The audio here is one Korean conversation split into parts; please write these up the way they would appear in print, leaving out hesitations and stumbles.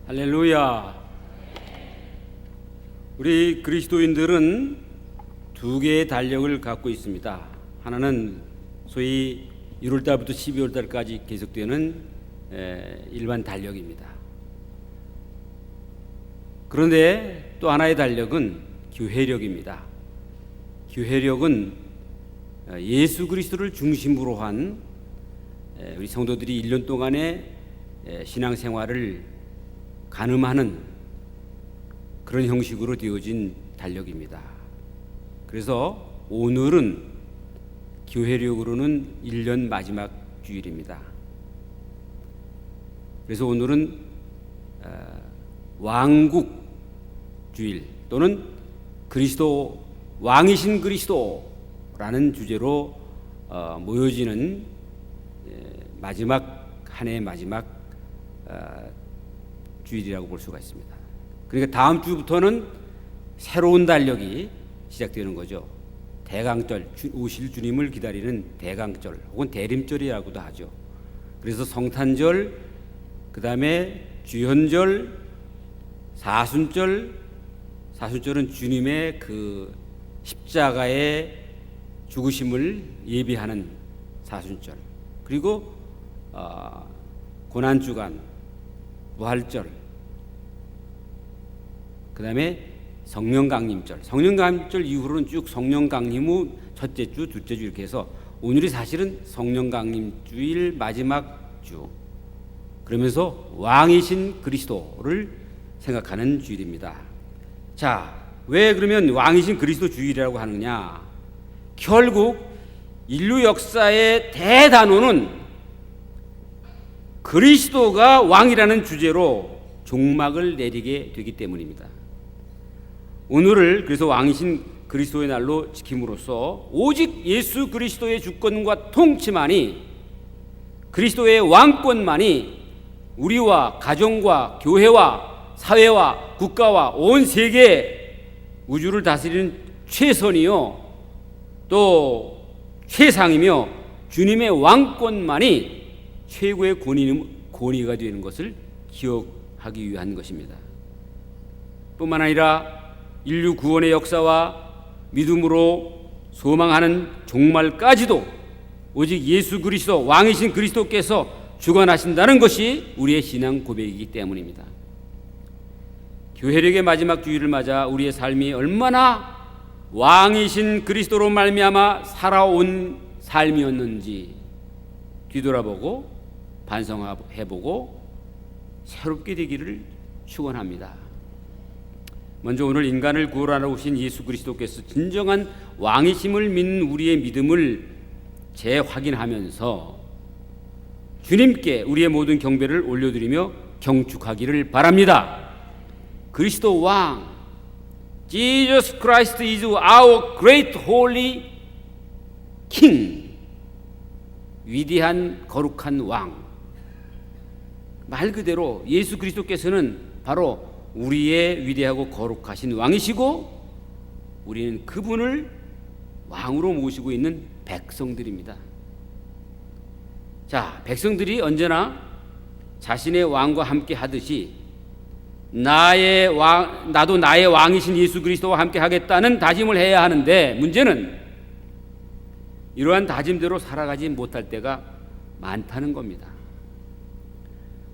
할렐루야. 우리 그리스도인들은 두 개의 달력을 갖고 있습니다. 하나는 소위 1월달부터 12월달까지 계속되는 일반 달력입니다. 그런데 또 하나의 달력은 교회력입니다. 교회력은 예수 그리스도를 중심으로 한 우리 성도들이 1년 동안의 신앙생활을 가늠하는 그런 형식으로 되어진 달력입니다. 그래서 오늘은 교회력으로는 1년 마지막 주일입니다. 그래서 오늘은 왕국 주일 또는 그리스도 왕이신 그리스도라는 주제로 모여지는 마지막 한 해의 마지막 주일이라고 볼 수가 있습니다. 그러니까 다음 주부터는 새로운 달력이 시작되는 거죠. 대강절, 오실 주님을 기다리는 대강절 혹은 대림절이라고도 하죠. 그래서 성탄절, 그 다음에 주현절, 사순절은 주님의 그 십자가의 죽으심을 예비하는 사순절, 그리고 고난주간, 부활절, 그 다음에 성령강림절. 성령강림절 이후로는 쭉 성령강림 후 첫째 주, 둘째 주 이렇게 해서 오늘이 사실은 성령강림주일 마지막 주, 그러면서 왕이신 그리스도를 생각하는 주일입니다. 자, 왜 그러면 왕이신 그리스도 주일이라고 하느냐? 결국 인류 역사의 대단원은 그리스도가 왕이라는 주제로 종막을 내리게 되기 때문입니다. 오늘을 그래서 왕이신 그리스도의 날로 지킴으로써 오직 예수 그리스도의 주권과 통치만이, 그리스도의 왕권만이 우리와 가정과 교회와 사회와 국가와 온 세계 우주를 다스리는 최선이요 또 최상이며 주님의 왕권만이 최고의 권위가 되는 것을 기억하기 위한 것입니다. 뿐만 아니라 인류 구원의 역사와 믿음으로 소망하는 종말까지도 오직 예수 그리스도 왕이신 그리스도께서 주관하신다는 것이 우리의 신앙 고백이기 때문입니다. 교회력의 마지막 주일을 맞아 우리의 삶이 얼마나 왕이신 그리스도로 말미암아 살아온 삶이었는지 뒤돌아보고 반성해보고 새롭게 되기를 축원합니다. 먼저 오늘 인간을 구원하러 오신 예수 그리스도께서 진정한 왕이심을 믿는 우리의 믿음을 재확인하면서 주님께 우리의 모든 경배를 올려드리며 경축하기를 바랍니다. 그리스도 왕, Jesus Christ is our great holy King. 위대한 거룩한 왕. 말 그대로 예수 그리스도께서는 바로 우리의 위대하고 거룩하신 왕이시고 우리는 그분을 왕으로 모시고 있는 백성들입니다. 자, 백성들이 언제나 자신의 왕과 함께 하듯이 나도 나의 왕이신 예수 그리스도와 함께 하겠다는 다짐을 해야 하는데, 문제는 이러한 다짐대로 살아가지 못할 때가 많다는 겁니다.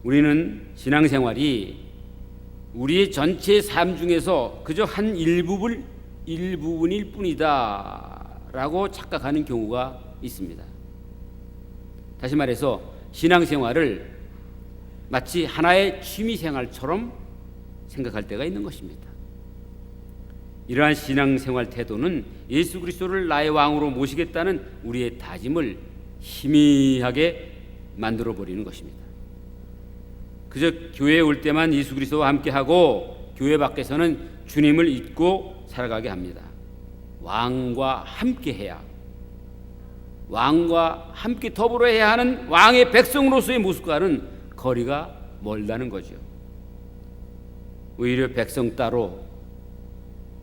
우리는 신앙생활이 우리의 전체 삶 중에서 그저 한 일부분일 뿐이다 라고 착각하는 경우가 있습니다. 다시 말해서 신앙생활을 마치 하나의 취미생활처럼 생각할 때가 있는 것입니다. 이러한 신앙생활 태도는 예수 그리스도를 나의 왕으로 모시겠다는 우리의 다짐을 희미하게 만들어버리는 것입니다. 그저 교회에 올 때만 예수 그리스도와 함께하고 교회 밖에서는 주님을 잊고 살아가게 합니다. 왕과 함께해야, 왕과 함께 더불어 해야 하는 왕의 백성으로서의 모습과는 거리가 멀다는 거죠. 오히려 백성 따로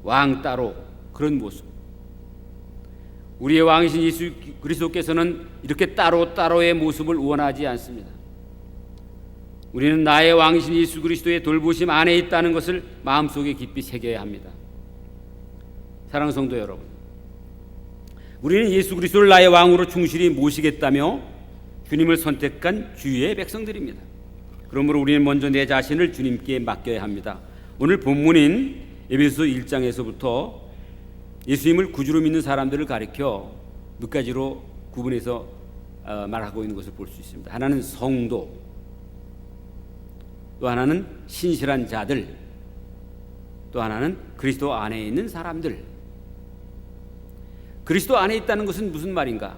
왕 따로 그런 모습. 우리의 왕이신 예수 그리스도께서는 이렇게 따로따로의 모습을 원하지 않습니다. 우리는 나의 왕이신 예수 그리스도의 돌보심 안에 있다는 것을 마음속에 깊이 새겨야 합니다. 사랑하는 성도 여러분, 우리는 예수 그리스도를 나의 왕으로 충실히 모시겠다며 주님을 선택한 주의 백성들입니다. 그러므로 우리는 먼저 내 자신을 주님께 맡겨야 합니다. 오늘 본문인 에베소서 1장에서부터 예수님을 구주로 믿는 사람들을 가리켜 몇 가지로 구분해서 말하고 있는 것을 볼 수 있습니다. 하나는 성도, 또 하나는 신실한 자들, 또 하나는 그리스도 안에 있는 사람들. 그리스도 안에 있다는 것은 무슨 말인가?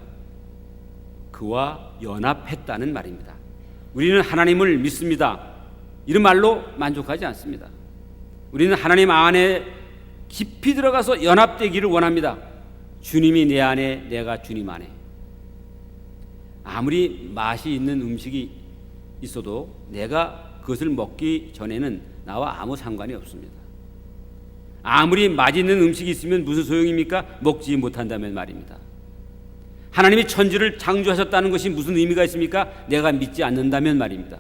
그와 연합했다는 말입니다. 우리는 하나님을 믿습니다. 이런 말로 만족하지 않습니다. 우리는 하나님 안에 깊이 들어가서 연합되기를 원합니다. 주님이 내 안에, 내가 주님 안에. 아무리 맛이 있는 음식이 있어도 내가 그것을 먹기 전에는 나와 아무 상관이 없습니다. 아무리 맛있는 음식이 있으면 무슨 소용입니까? 먹지 못한다면 말입니다. 하나님이 천지를 창조하셨다는 것이 무슨 의미가 있습니까? 내가 믿지 않는다면 말입니다.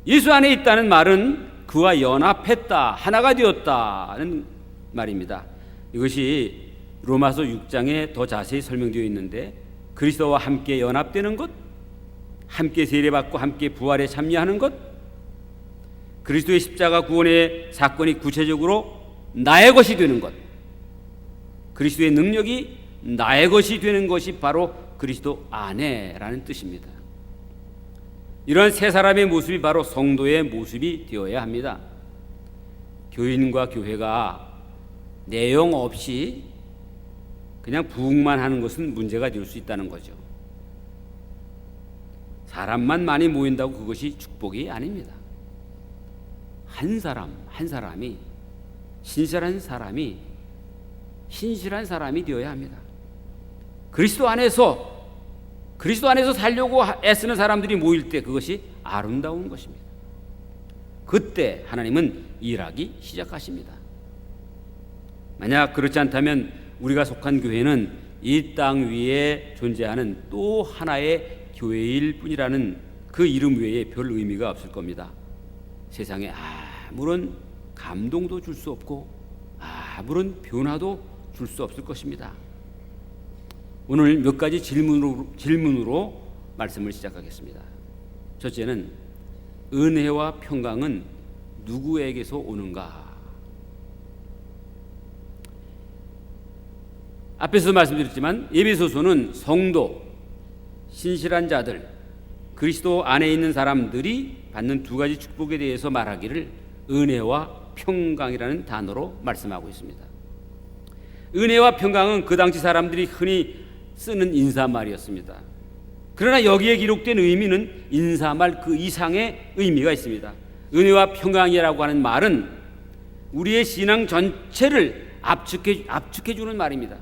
예수 안에 있다는 말은 그와 연합했다, 하나가 되었다는 말입니다. 이것이 로마서 6장에 더 자세히 설명되어 있는데, 그리스도와 함께 연합되는 것, 함께 세례받고 함께 부활에 참여하는 것, 그리스도의 십자가 구원의 사건이 구체적으로 나의 것이 되는 것, 그리스도의 능력이 나의 것이 되는 것이 바로 그리스도 안에라는 뜻입니다. 이러한 세 사람의 모습이 바로 성도의 모습이 되어야 합니다. 교인과 교회가 내용 없이 그냥 부흥만 하는 것은 문제가 될 수 있다는 거죠. 사람만 많이 모인다고 그것이 축복이 아닙니다. 한 사람 한 사람이 신실한 사람이 되어야 합니다. 그리스도 안에서 살려고 애쓰는 사람들이 모일 때 그것이 아름다운 것입니다. 그때 하나님은 일하기 시작하십니다. 만약 그렇지 않다면 우리가 속한 교회는 이 땅 위에 존재하는 또 하나의 교회일 뿐이라는 그 이름 외에 별 의미가 없을 겁니다. 세상에 아무런 감동도 줄 수 없고 아무런 변화도 줄 수 없을 것입니다. 오늘 몇 가지 질문으로 말씀을 시작하겠습니다. 첫째는, 은혜와 평강은 누구에게서 오는가? 앞에서 말씀드렸지만 에베소서는 성도, 신실한 자들, 그리스도 안에 있는 사람들이 받는 두 가지 축복에 대해서 말하기를 은혜와 평강이라는 단어로 말씀하고 있습니다. 은혜와 평강은 그 당시 사람들이 흔히 쓰는 인사말이었습니다. 그러나 여기에 기록된 의미는 인사말 그 이상의 의미가 있습니다. 은혜와 평강이라고 하는 말은 우리의 신앙 전체를 압축해주는 말입니다.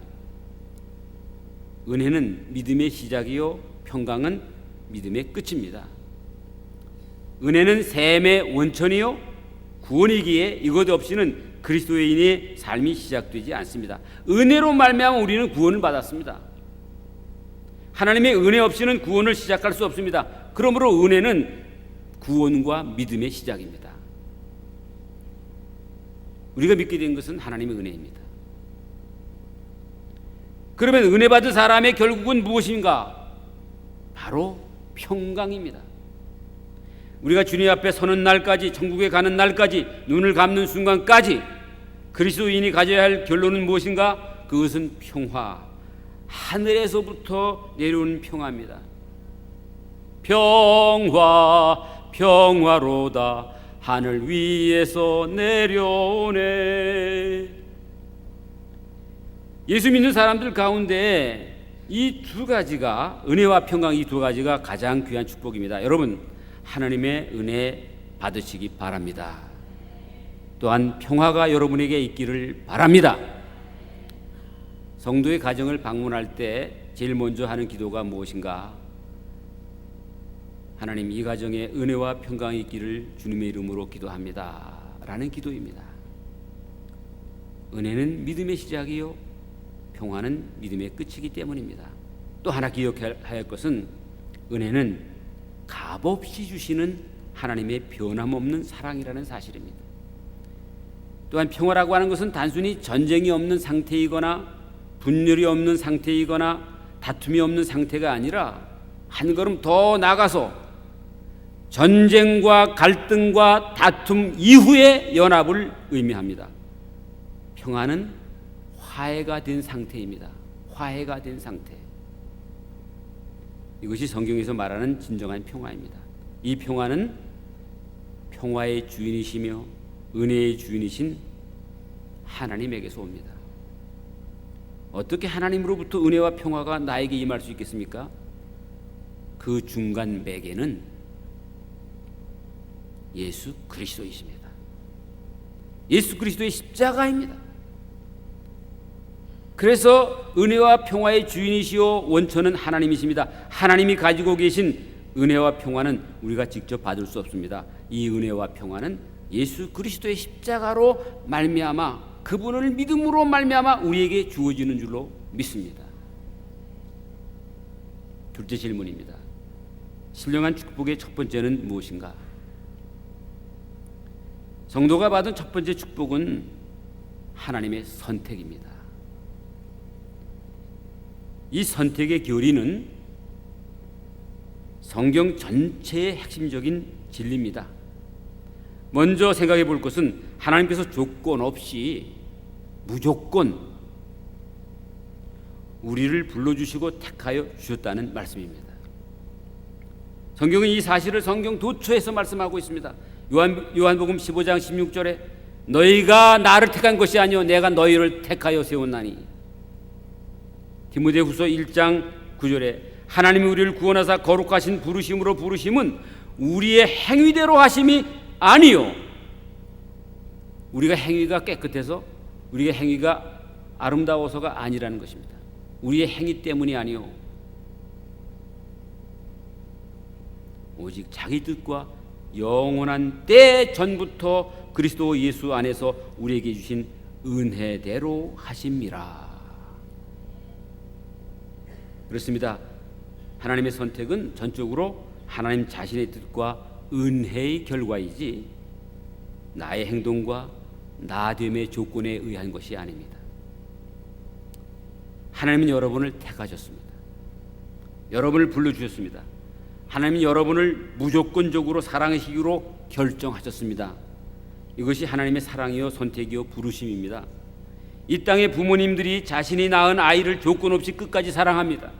은혜는 믿음의 시작이요, 평강은 믿음의 끝입니다. 은혜는 샘의 원천이요, 구원이기에 이것 없이는 그리스도인의 삶이 시작되지 않습니다. 은혜로 말미암아 우리는 구원을 받았습니다. 하나님의 은혜 없이는 구원을 시작할 수 없습니다. 그러므로 은혜는 구원과 믿음의 시작입니다. 우리가 믿게 된 것은 하나님의 은혜입니다. 그러면 은혜 받은 사람의 결국은 무엇인가? 바로 평강입니다. 우리가 주님 앞에 서는 날까지, 천국에 가는 날까지, 눈을 감는 순간까지 그리스도인이 가져야 할 결론은 무엇인가? 그것은 평화, 하늘에서부터 내려오는 평화입니다. 평화로다 하늘 위에서 내려오네. 예수 믿는 사람들 가운데 이 두 가지가, 은혜와 평강, 이 두 가지가 가장 귀한 축복입니다. 여러분, 하나님의 은혜 받으시기 바랍니다. 또한 평화가 여러분에게 있기를 바랍니다. 성도의 가정을 방문할 때 제일 먼저 하는 기도가 무엇인가? 하나님, 이 가정에 은혜와 평강이 있기를 주님의 이름으로 기도합니다 라는 기도입니다. 은혜는 믿음의 시작이요, 평화는 믿음의 끝이기 때문입니다. 또 하나 기억해야 할 것은, 은혜는 값없이 주시는 하나님의 변함없는 사랑이라는 사실입니다. 또한 평화라고 하는 것은 단순히 전쟁이 없는 상태이거나 분열이 없는 상태이거나 다툼이 없는 상태가 아니라 한 걸음 더 나가서 전쟁과 갈등과 다툼 이후의 연합을 의미합니다. 평화는 화해가 된 상태입니다. 화해가 된 상태. 이것이 성경에서 말하는 진정한 평화입니다. 이 평화는 평화의 주인이시며 은혜의 주인이신 하나님에게서 옵니다. 어떻게 하나님으로부터 은혜와 평화가 나에게 임할 수 있겠습니까? 그 중간 매개는 예수 그리스도이십니다. 예수 그리스도의 십자가입니다. 그래서 은혜와 평화의 주인이시오 원천은 하나님이십니다. 하나님이 가지고 계신 은혜와 평화는 우리가 직접 받을 수 없습니다. 이 은혜와 평화는 예수 그리스도의 십자가로 말미암아 그분을 믿음으로 말미암아 우리에게 주어지는 줄로 믿습니다. 둘째 질문입니다. 신령한 축복의 첫 번째는 무엇인가? 성도가 받은 첫 번째 축복은 하나님의 선택입니다. 이 선택의 교리는 성경 전체의 핵심적인 진리입니다. 먼저 생각해 볼 것은 하나님께서 조건 없이 무조건 우리를 불러주시고 택하여 주셨다는 말씀입니다. 성경은 이 사실을 성경 도처에서 말씀하고 있습니다. 요한복음 15장 16절에 너희가 나를 택한 것이 아니요 내가 너희를 택하여 세웠나니. 디모데후서 1장 9절에 하나님이 우리를 구원하사 거룩하신 부르심으로 부르심은 우리의 행위대로 하심이 아니요 우리가 행위가 깨끗해서 우리의 행위가 아름다워서가 아니라는 것입니다. 우리의 행위 때문이 아니요 오직 자기 뜻과 영원한 때 전부터 그리스도 예수 안에서 우리에게 주신 은혜대로 하심이라. 그렇습니다. 하나님의 선택은 전적으로 하나님 자신의 뜻과 은혜의 결과이지 나의 행동과 나됨의 조건에 의한 것이 아닙니다. 하나님은 여러분을 택하셨습니다. 여러분을 불러주셨습니다. 하나님은 여러분을 무조건적으로 사랑하시기로 결정하셨습니다. 이것이 하나님의 사랑이요 선택이요 부르심입니다. 이 땅의 부모님들이 자신이 낳은 아이를 조건 없이 끝까지 사랑합니다.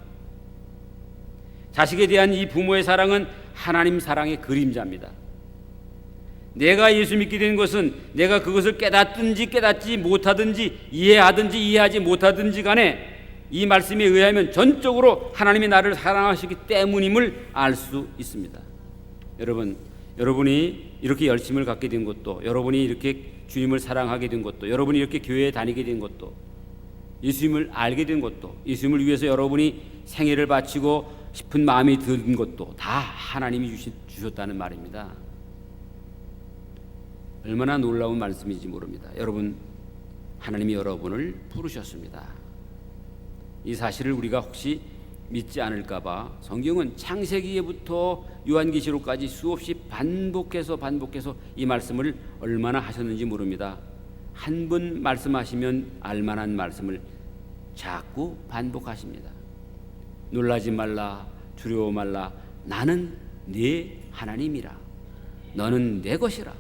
자식에 대한 이 부모의 사랑은 하나님 사랑의 그림자입니다. 내가 예수 믿게 된 것은 내가 그것을 깨닫든지 깨닫지 못하든지 이해하든지 이해하지 못하든지 간에 이 말씀에 의하면 전적으로 하나님이 나를 사랑하시기 때문임을 알 수 있습니다. 여러분이 이렇게 열심을 갖게 된 것도, 여러분이 이렇게 주님을 사랑하게 된 것도, 여러분이 이렇게 교회에 다니게 된 것도, 예수님을 알게 된 것도, 예수님을 위해서 여러분이 생애를 바치고 싶은 마음이 든 것도 다 하나님이 주셨다는 말입니다. 얼마나 놀라운 말씀인지 모릅니다. 여러분, 하나님이 여러분을 부르셨습니다. 이 사실을 우리가 혹시 믿지 않을까봐 성경은 창세기에부터 요한계시록까지 수없이 반복해서 이 말씀을 얼마나 하셨는지 모릅니다. 한 번 말씀하시면 알만한 말씀을 자꾸 반복하십니다. 놀라지 말라, 두려워 말라, 나는 네 하나님이라. 너는 내 것이라.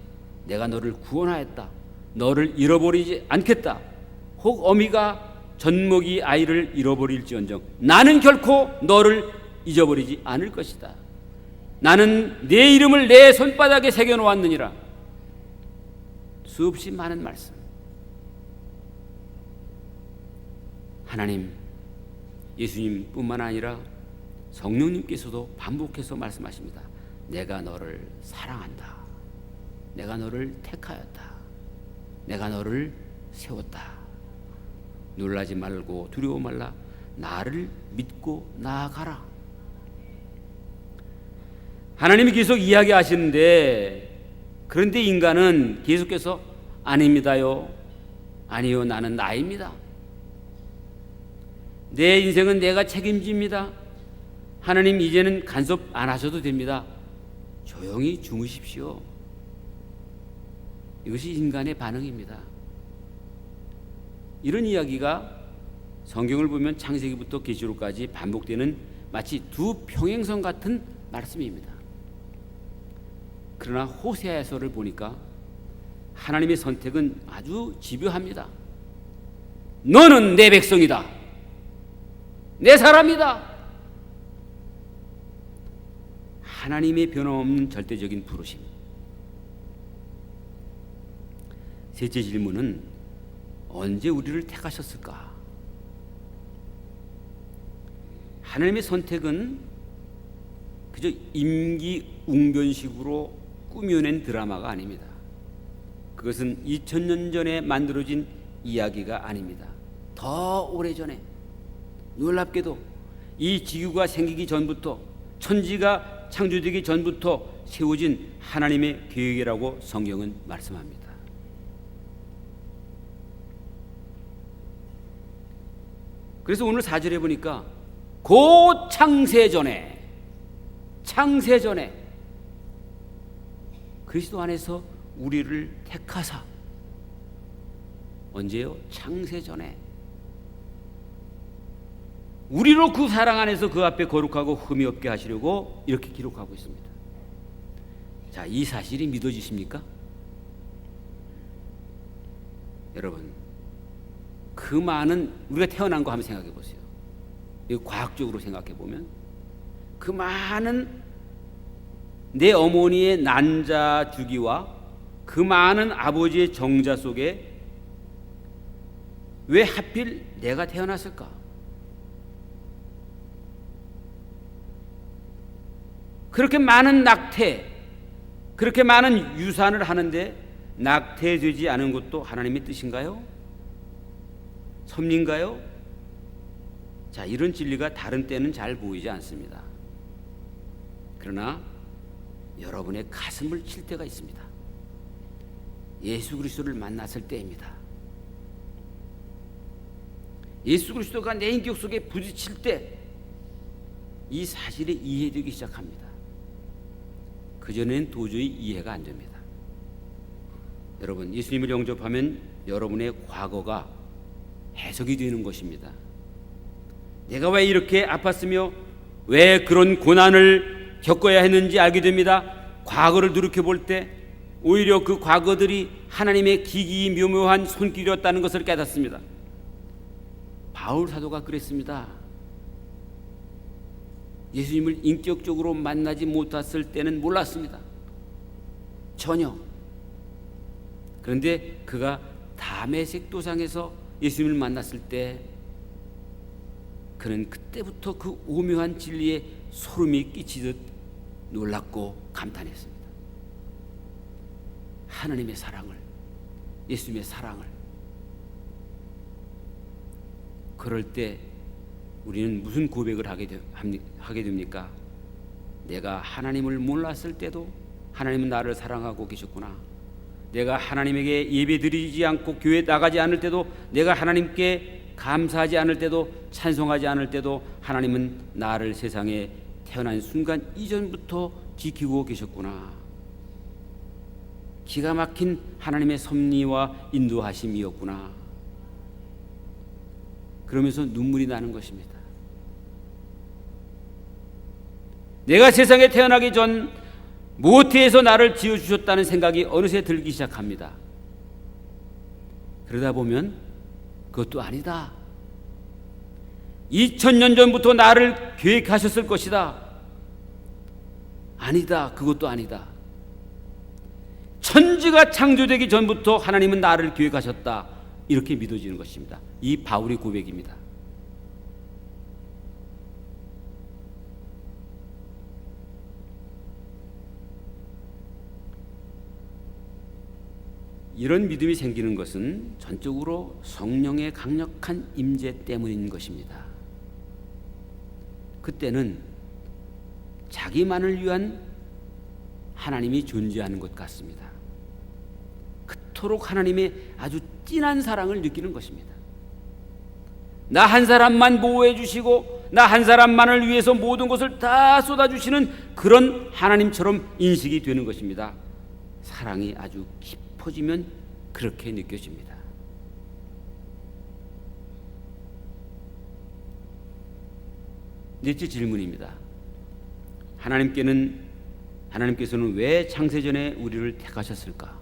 내가 너를 구원하였다. 너를 잃어버리지 않겠다. 혹 어미가 젖먹이 아이를 잃어버릴지언정 나는 결코 너를 잊어버리지 않을 것이다. 나는 내 이름을 내 손바닥에 새겨놓았느니라. 수없이 많은 말씀. 하나님, 예수님뿐만 아니라 성령님께서도 반복해서 말씀하십니다. 내가 너를 사랑한다. 내가 너를 택하였다. 내가 너를 세웠다. 놀라지 말고 두려워 말라. 나를 믿고 나아가라. 하나님이 계속 이야기하시는데, 그런데 인간은 계속해서 아닙니다요. 아니요, 나는 나입니다. 내 인생은 내가 책임집니다. 하나님 이제는 간섭 안 하셔도 됩니다. 조용히 주무십시오. 이것이 인간의 반응입니다. 이런 이야기가 성경을 보면 창세기부터 계시록까지 반복되는 마치 두 평행선 같은 말씀입니다. 그러나 호세아서를 보니까 하나님의 선택은 아주 집요합니다. 너는 내 백성이다. 내 사람이다. 하나님의 변함없는 절대적인 부르심. 셋째 질문은 언제 우리를 택하셨을까? 하나님의 선택은 그저 임기응변식으로 꾸며낸 드라마가 아닙니다. 그것은 2000년 전에 만들어진 이야기가 아닙니다. 더 오래전에, 놀랍게도 이 지구가 생기기 전부터, 천지가 창조되기 전부터 세워진 하나님의 계획이라고 성경은 말씀합니다. 그래서 오늘 4절에 보니까 곧 창세전에 그리스도 안에서 우리를 택하사. 언제요? 창세전에 우리로 그 사랑 안에서 그 앞에 거룩하고 흠이 없게 하시려고 이렇게 기록하고 있습니다. 자, 이 사실이 믿어지십니까? 여러분, 그 많은, 우리가 태어난 거 한번 생각해 보세요. 이거 과학적으로 생각해 보면 그 많은 내 어머니의 난자 주기와 그 많은 아버지의 정자 속에 왜 하필 내가 태어났을까? 그렇게 많은 낙태, 그렇게 많은 유산을 하는데 낙태되지 않은 것도 하나님의 뜻인가요? 섭리인가요? 자, 이런 진리가 다른 때는 잘 보이지 않습니다. 그러나 여러분의 가슴을 칠 때가 있습니다. 예수 그리스도를 만났을 때입니다. 예수 그리스도가 내 인격 속에 부딪힐 때 이 사실이 이해되기 시작합니다. 그전에는 도저히 이해가 안 됩니다. 여러분, 예수님을 영접하면 여러분의 과거가 해석이 되는 것입니다. 내가 왜 이렇게 아팠으며 왜 그런 고난을 겪어야 했는지 알게 됩니다. 과거를 돌이켜볼 때 오히려 그 과거들이 하나님의 기기묘묘한 손길이었다는 것을 깨닫습니다. 바울 사도가 그랬습니다. 예수님을 인격적으로 만나지 못했을 때는 몰랐습니다. 전혀. 그런데 그가 다메섹 도상에서 예수님을 만났을 때 그는 그때부터 그 오묘한 진리에 소름이 끼치듯 놀랐고 감탄했습니다. 하나님의 사랑을, 예수님의 사랑을. 그럴 때 우리는 무슨 고백을 하게 됩니까? 내가 하나님을 몰랐을 때도 하나님은 나를 사랑하고 계셨구나. 내가 하나님에게 예배드리지 않고 교회 나가지 않을 때도, 내가 하나님께 감사하지 않을 때도, 찬송하지 않을 때도 하나님은 나를 세상에 태어난 순간 이전부터 지키고 계셨구나. 기가 막힌 하나님의 섭리와 인도하심이었구나. 그러면서 눈물이 나는 것입니다. 내가 세상에 태어나기 전 모태에서 나를 지어주셨다는 생각이 어느새 들기 시작합니다. 그러다 보면 그것도 아니다. 2000년 전부터 나를 계획하셨을 것이다. 아니다. 그것도 아니다. 천지가 창조되기 전부터 하나님은 나를 계획하셨다. 이렇게 믿어지는 것입니다. 이 바울의 고백입니다. 이런 믿음이 생기는 것은 전적으로 성령의 강력한 임재 때문인 것입니다. 그때는 자기만을 위한 하나님이 존재하는 것 같습니다. 그토록 하나님의 아주 진한 사랑을 느끼는 것입니다. 나 한 사람만 보호해 주시고 나 한 사람만을 위해서 모든 것을 다 쏟아주시는 그런 하나님처럼 인식이 되는 것입니다. 사랑이 아주 깊어지면 그렇게 느껴집니다. 넷째 질문입니다. 하나님께서는 왜 창세전에 우리를 택하셨을까?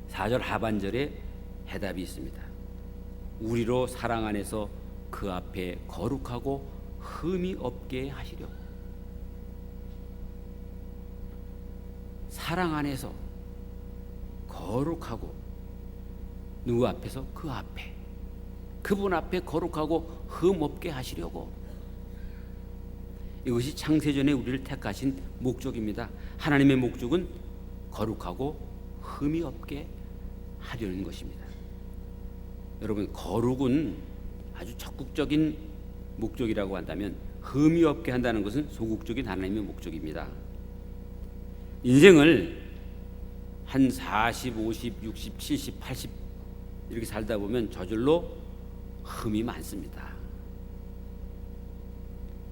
4절 하반절에 해답이 있습니다. 우리로 사랑 안에서 그 앞에 거룩하고 흠이 없게 하시려고. 사랑 안에서 거룩하고, 누구 앞에서? 그 앞에, 그분 앞에 거룩하고 흠 없게 하시려고. 이것이 창세전에 우리를 택하신 목적입니다. 하나님의 목적은 거룩하고 흠이 없게 하려는 것입니다. 여러분, 거룩은 아주 적극적인 목적이라고 한다면 흠이 없게 한다는 것은 소극적인 하나님의 목적입니다. 인생을 한 40, 50, 60, 70, 80 이렇게 살다 보면 저절로 흠이 많습니다.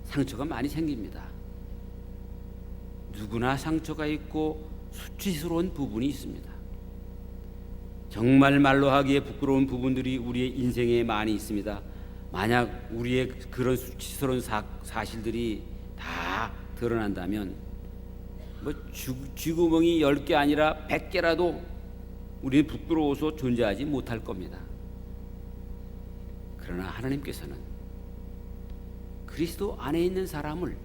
상처가 많이 생깁니다. 누구나 상처가 있고 수치스러운 부분이 있습니다. 정말 말로 하기에 부끄러운 부분들이 우리의 인생에 많이 있습니다. 만약 우리의 그런 수치스러운 사실들이 다 드러난다면 쥐구멍이 10개 아니라 100개라도 우리는 부끄러워서 존재하지 못할 겁니다. 그러나 하나님께서는 그리스도 안에 있는 사람을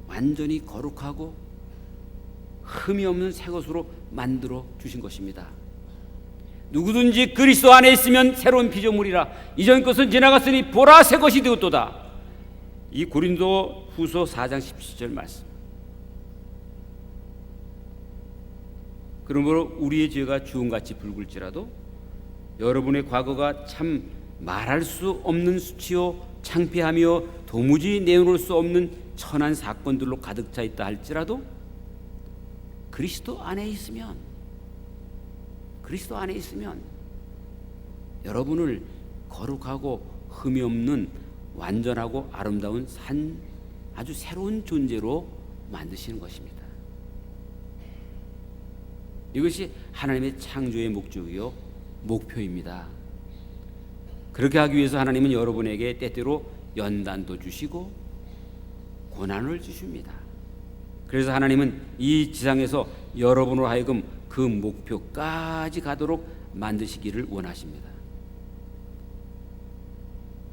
완전히 거룩하고 흠이 없는 새 것으로 만들어 주신 것입니다. 누구든지 그리스도 안에 있으면 새로운 피조물이라. 이전 것은 지나갔으니 보라 새 것이 되었도다. 이 고린도 후서 4장 17절 말씀. 그러므로 우리의 죄가 주홍같이 붉을지라도 여러분의 과거가 참 말할 수 없는 수치요 창피하며 도무지 내어놓을 수 없는 천한 사건들로 가득 차 있다 할지라도 그리스도 안에 있으면 여러분을 거룩하고 흠이 없는 완전하고 아름다운 아주 새로운 존재로 만드시는 것입니다. 이것이 하나님의 창조의 목적이요 목표입니다. 그렇게 하기 위해서 하나님은 여러분에게 때때로 연단도 주시고 고난을 주십니다. 그래서 하나님은 이 지상에서 여러분으로 하여금 그 목표까지 가도록 만드시기를 원하십니다.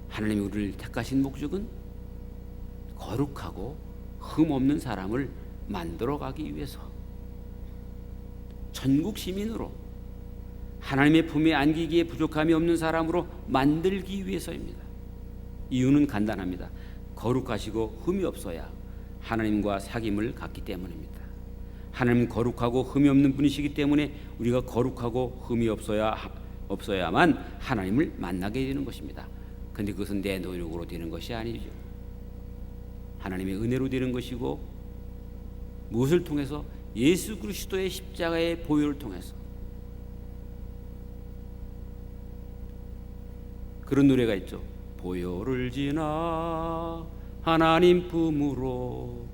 하나님이 우리를 택하신 목적은 거룩하고 흠 없는 사람을 만들어가기 위해서, 천국 시민으로 하나님의 품에 안기기에 부족함이 없는 사람으로 만들기 위해서입니다. 이유는 간단합니다. 거룩하시고 흠이 없어야 하나님과 사귐을 갖기 때문입니다. 하나님은 거룩하고 흠이 없는 분이시기 때문에 우리가 거룩하고 흠이 없어야만 하나님을 만나게 되는 것입니다. 그런데 그것은 내 노력으로 되는 것이 아니죠. 하나님의 은혜로 되는 것이고, 무엇을 통해서? 예수 그리스도의 십자가의 보혈을 통해서. 그런 노래가 있죠. 보혈을 지나 하나님 품으로,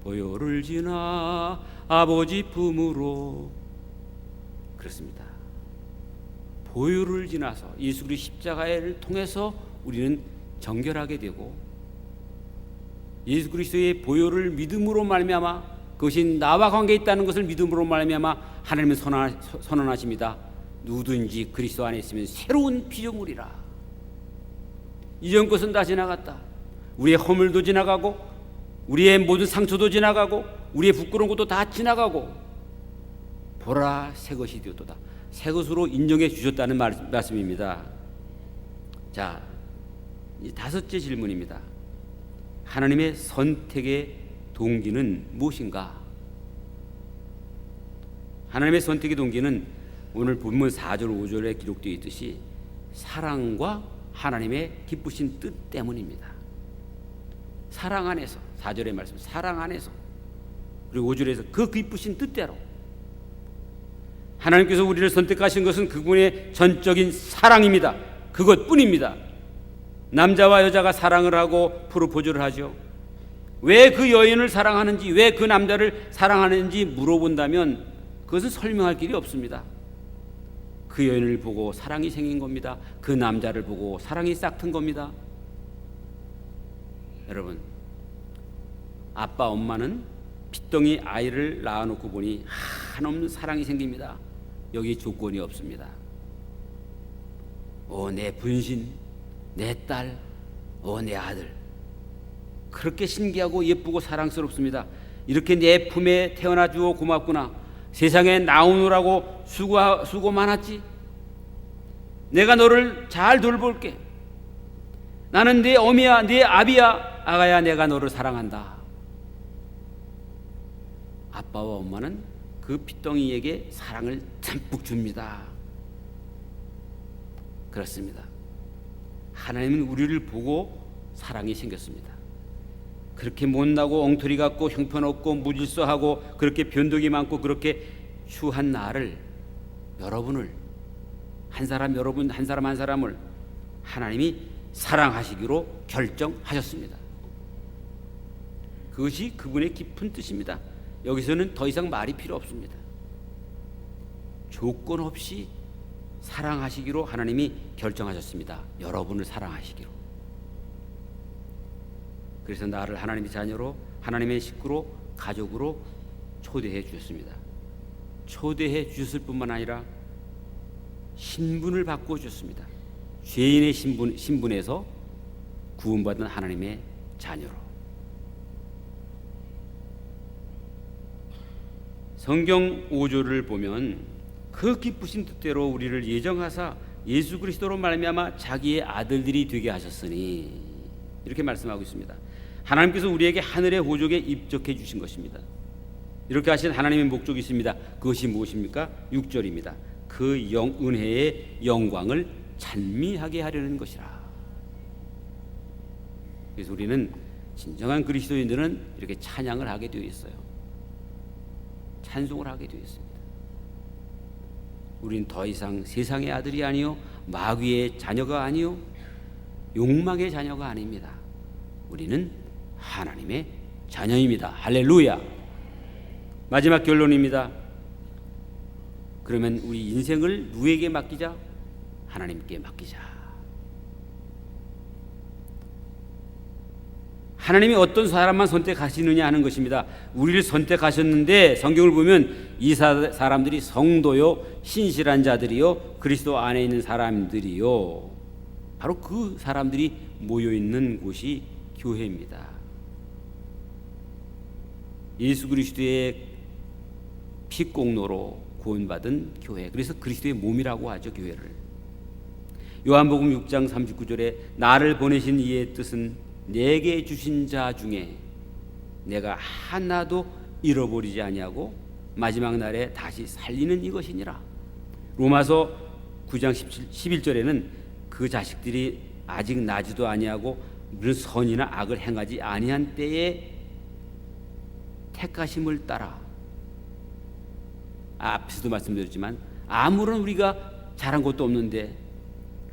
보혈을 지나 아버지 품으로. 그렇습니다. 보혈을 지나서 예수 그리스도의 십자가를 통해서 우리는 정결하게 되고, 예수 그리스도의 보혈을 믿음으로 말미암아, 그것이 나와 관계 있다는 것을 믿음으로 말미암아 하나님은 선언하십니다. 누구든지 그리스도 안에 있으면 새로운 피조물이라. 이전 것은 다 지나갔다. 우리의 허물도 지나가고, 우리의 모든 상처도 지나가고, 우리의 부끄러운 것도 다 지나가고, 보라 새 것이 되었도다. 새 것으로 인정해 주셨다는 말씀입니다. 자, 이 다섯째 질문입니다. 하나님의 선택의 동기는 무엇인가? 하나님의 선택의 동기는 오늘 본문 4절 5절에 기록되어 있듯이 사랑과 하나님의 기쁘신 뜻 때문입니다. 사랑 안에서, 4절의 말씀, 사랑 안에서, 그리고 5절에서 그 기쁘신 뜻대로 하나님께서 우리를 선택하신 것은 그분의 전적인 사랑입니다. 그것뿐입니다. 남자와 여자가 사랑을 하고 프로포즈를 하죠. 왜 그 여인을 사랑하는지, 왜 그 남자를 사랑하는지 물어본다면 그것은 설명할 길이 없습니다. 그 여인을 보고 사랑이 생긴 겁니다. 그 남자를 보고 사랑이 싹튼 겁니다. 여러분, 아빠 엄마는 핏덩이 아이를 낳아놓고 보니 한없는 사랑이 생깁니다. 여기 조건이 없습니다. 내 분신, 내 딸, 내 아들, 그렇게 신기하고 예쁘고 사랑스럽습니다. 이렇게 내 품에 태어나 주어 고맙구나. 세상에 나오느라고 수고 많았지. 내가 너를 잘 돌볼게. 나는 네 어미야, 네 아비야. 아가야, 내가 너를 사랑한다. 아빠와 엄마는 그 핏덩이에게 사랑을 듬뿍 줍니다. 그렇습니다. 하나님은 우리를 보고 사랑이 생겼습니다. 그렇게 못나고 엉터리 같고 형편없고 무질서하고 그렇게 변덕이 많고 그렇게 추한 나를, 여러분을, 한 사람 한 사람을 하나님이 사랑하시기로 결정하셨습니다. 그것이 그분의 깊은 뜻입니다. 여기서는 더 이상 말이 필요 없습니다. 조건 없이 사랑하시기로 하나님이 결정하셨습니다. 여러분을 사랑하시기로. 그래서 나를 하나님의 자녀로, 하나님의 식구로, 가족으로 초대해 주셨습니다. 초대해 주셨을 뿐만 아니라 신분을 바꾸어 주셨습니다. 죄인의 신분에서 구원받은 하나님의 자녀로. 성경 5조를 보면 그 기쁘신 뜻대로 우리를 예정하사 예수 그리스도로 말미암아 자기의 아들들이 되게 하셨으니, 이렇게 말씀하고 있습니다. 하나님께서 우리에게 하늘의 호족에 입적해 주신 것입니다. 이렇게 하신 하나님의 목적이 있습니다. 그것이 무엇입니까? 6절입니다. 그 은혜의 영광을 찬미하게 하려는 것이라. 그래서 우리는 진정한 그리스도인들은 이렇게 찬양을 하게 되어 있어요. 찬송을 하게 되어 있습니다. 우리는 더 이상 세상의 아들이 아니요, 마귀의 자녀가 아니요, 욕망의 자녀가 아닙니다. 우리는 하나님의 자녀입니다. 할렐루야. 마지막 결론입니다. 그러면 우리 인생을 누구에게 맡기자? 하나님께 맡기자. 하나님이 어떤 사람만 선택하시느냐 하는 것입니다. 우리를 선택하셨는데 성경을 보면 이 사람들이 성도요, 신실한 자들이요, 그리스도 안에 있는 사람들이요, 바로 그 사람들이 모여있는 곳이 교회입니다. 예수 그리스도의 피공로로 구원받은 교회, 그래서 그리스도의 몸이라고 하죠, 교회를. 요한복음 6장 39절에 나를 보내신 이의 뜻은 내게 주신 자 중에 내가 하나도 잃어버리지 아니하고 마지막 날에 다시 살리는 이것이니라. 로마서 9장 11절에는 그 자식들이 아직 나지도 아니하고 무슨 선이나 악을 행하지 아니한 때에 택하심을 따라, 앞에서도 말씀드렸지만 아무런 우리가 잘한 것도 없는데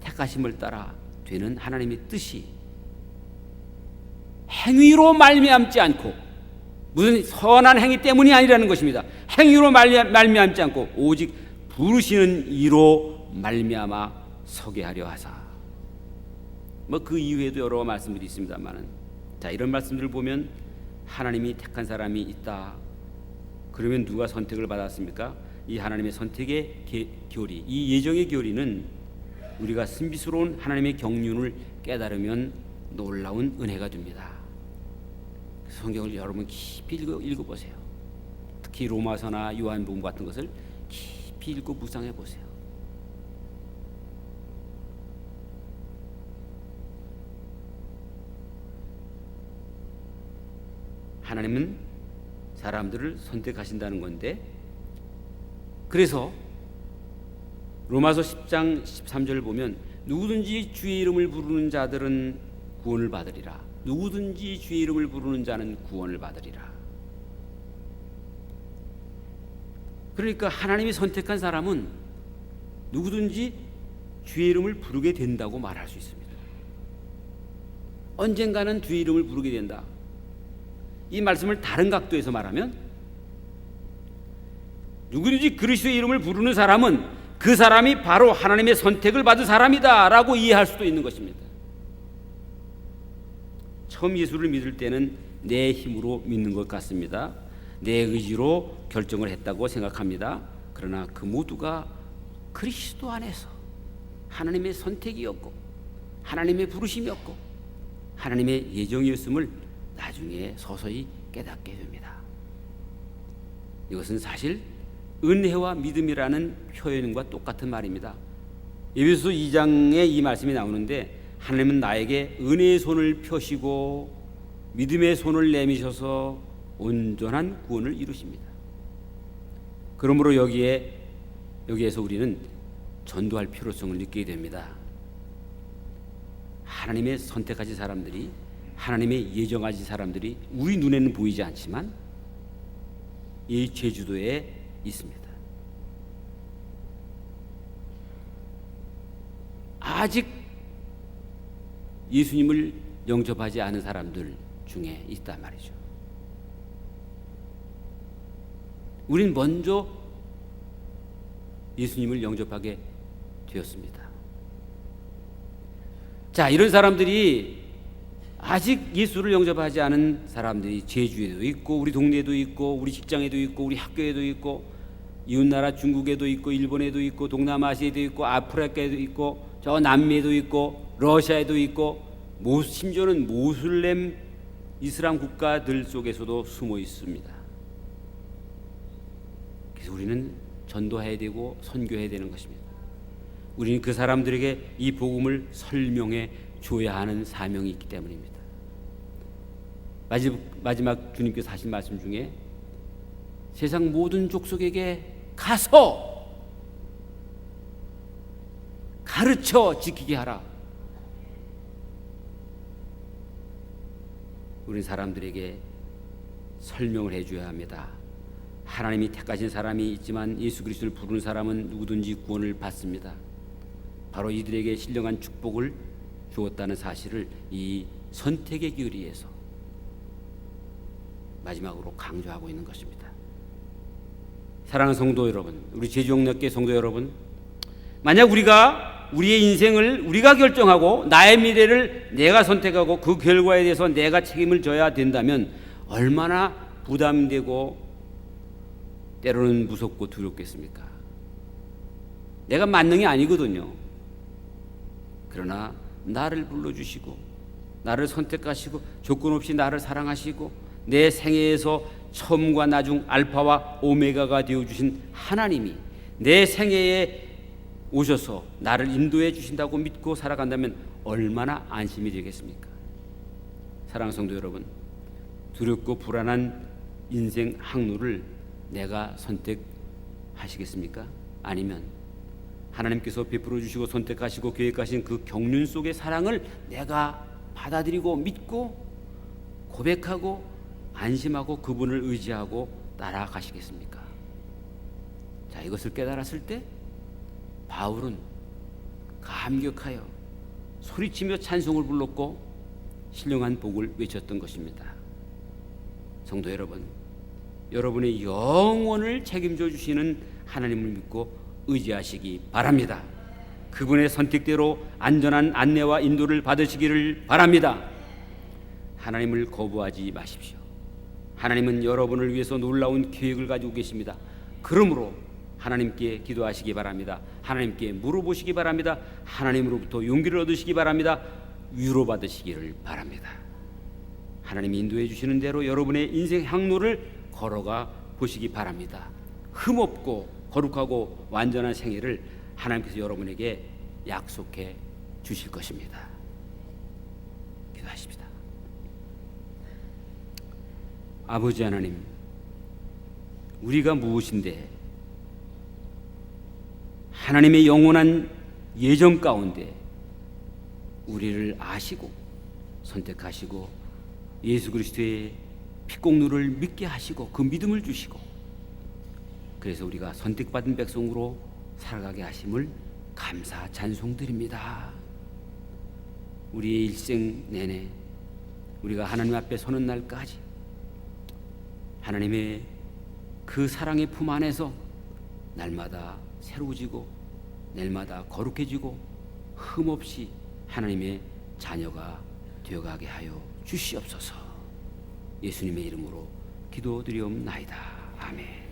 택하심을 따라 되는 하나님의 뜻이 행위로 말미암지 않고, 무슨 선한 행위 때문이 아니라는 것입니다. 행위로 말미암지 않고 오직 부르시는 이로 말미암아 서게 하려 하사. 그 이후에도 여러 말씀들이 있습니다만은, 자, 이런 말씀들을 보면 하나님이 택한 사람이 있다. 그러면 누가 선택을 받았습니까? 이 하나님의 선택의 교리, 이 예정의 교리는 우리가 신비스러운 하나님의 경륜을 깨달으면 놀라운 은혜가 됩니다. 성경을 여러분 깊이 읽어보세요. 특히 로마서나 요한복음 같은 것을 깊이 읽고 묵상해 보세요. 하나님은 사람들을 선택하신다는 건데, 그래서 로마서 10장 13절을 보면 누구든지 주의 이름을 부르는 자들은 구원을 받으리라. 누구든지 주의 이름을 부르는 자는 구원을 받으리라. 그러니까 하나님이 선택한 사람은 누구든지 주의 이름을 부르게 된다고 말할 수 있습니다. 언젠가는 주의 이름을 부르게 된다. 이 말씀을 다른 각도에서 말하면 누구든지 그리스도의 이름을 부르는 사람은 그 사람이 바로 하나님의 선택을 받은 사람이다 라고 이해할 수도 있는 것입니다. 처음 예수를 믿을 때는 내 힘으로 믿는 것 같습니다. 내 의지로 결정을 했다고 생각합니다. 그러나 그 모두가 그리스도 안에서 하나님의 선택이었고 하나님의 부르심이었고 하나님의 예정이었음을 나중에 서서히 깨닫게 됩니다. 이것은 사실 은혜와 믿음이라는 표현과 똑같은 말입니다. 에베소서 2장에 이 말씀이 나오는데 하나님은 나에게 은혜의 손을 펴시고 믿음의 손을 내미셔서 온전한 구원을 이루십니다. 그러므로 여기에서 우리는 전도할 필요성을 느끼게 됩니다. 하나님의 선택하신 사람들이, 하나님의 예정하신 사람들이 우리 눈에는 보이지 않지만 이 제주도에 있습니다. 아직 예수님을 영접하지 않은 사람들 중에 있단 말이죠. 우린 먼저 예수님을 영접하게 되었습니다. 자, 이런 사람들이 아직 예수를 영접하지 않은 사람들이 제주에도 있고 우리 동네에도 있고 우리 직장에도 있고 우리 학교에도 있고 이웃나라 중국에도 있고 일본에도 있고 동남아시아에도 있고 아프리카에도 있고 저 남미에도 있고 러시아에도 있고 심지어는 모슬렘 이슬람 국가들 속에서도 숨어 있습니다. 그래서 우리는 전도해야 되고 선교해야 되는 것입니다. 우리는 그 사람들에게 이 복음을 설명해 줘야 하는 사명이 있기 때문입니다. 마지막 주님께서 하신 말씀 중에 세상 모든 족속에게 가서 가르쳐 지키게 하라. 우리 사람들에게 설명을 해줘야 합니다. 하나님이 택하신 사람이 있지만 예수 그리스도를 부르는 사람은 누구든지 구원을 받습니다. 바로 이들에게 신령한 축복을 주었다는 사실을 이 선택의 교리에서 마지막으로 강조하고 있는 것입니다. 사랑하는 성도 여러분, 우리 제주영락교회 성도 여러분, 만약 우리의 인생을 우리가 결정하고 나의 미래를 내가 선택하고 그 결과에 대해서 내가 책임을 져야 된다면 얼마나 부담되고 때로는 무섭고 두렵겠습니까? 내가 만능이 아니거든요. 그러나 나를 불러주시고 나를 선택하시고 조건 없이 나를 사랑하시고 내 생애에서 처음과 나중 알파와 오메가가 되어주신 하나님이 내 생애에 오셔서 나를 인도해 주신다고 믿고 살아간다면 얼마나 안심이 되겠습니까? 사랑하는 성도 여러분, 두렵고 불안한 인생 항로를 내가 선택하시겠습니까? 아니면 하나님께서 베풀어 주시고 선택하시고 계획하신 그 경륜 속의 사랑을 내가 받아들이고 믿고 고백하고 안심하고 그분을 의지하고 따라가시겠습니까? 자, 이것을 깨달았을 때 바울은 감격하여 소리치며 찬송을 불렀고 신령한 복을 외쳤던 것입니다. 성도 여러분, 여러분의 영혼을 책임져 주시는 하나님을 믿고 의지하시기 바랍니다. 그분의 선택대로 안전한 안내와 인도를 받으시기를 바랍니다. 하나님을 거부하지 마십시오. 하나님은 여러분을 위해서 놀라운 계획을 가지고 계십니다. 그러므로 하나님께 기도하시기 바랍니다. 하나님께 물어보시기 바랍니다. 하나님으로부터 용기를 얻으시기 바랍니다. 위로받으시기를 바랍니다. 하나님이 인도해 주시는 대로 여러분의 인생 항로를 걸어가 보시기 바랍니다. 흠없고 거룩하고 완전한 생애를 하나님께서 여러분에게 약속해 주실 것입니다. 기도하십시다. 아버지 하나님, 우리가 무엇인데 하나님의 영원한 예정 가운데 우리를 아시고 선택하시고 예수 그리스도의 피공로를 믿게 하시고 그 믿음을 주시고 그래서 우리가 선택받은 백성으로 살아가게 하심을 감사 찬송드립니다. 우리의 일생 내내 우리가 하나님 앞에 서는 날까지 하나님의 그 사랑의 품 안에서 날마다 새로워지고 날마다 거룩해지고 흠없이 하나님의 자녀가 되어가게 하여 주시옵소서. 예수님의 이름으로 기도드리옵나이다. 아멘.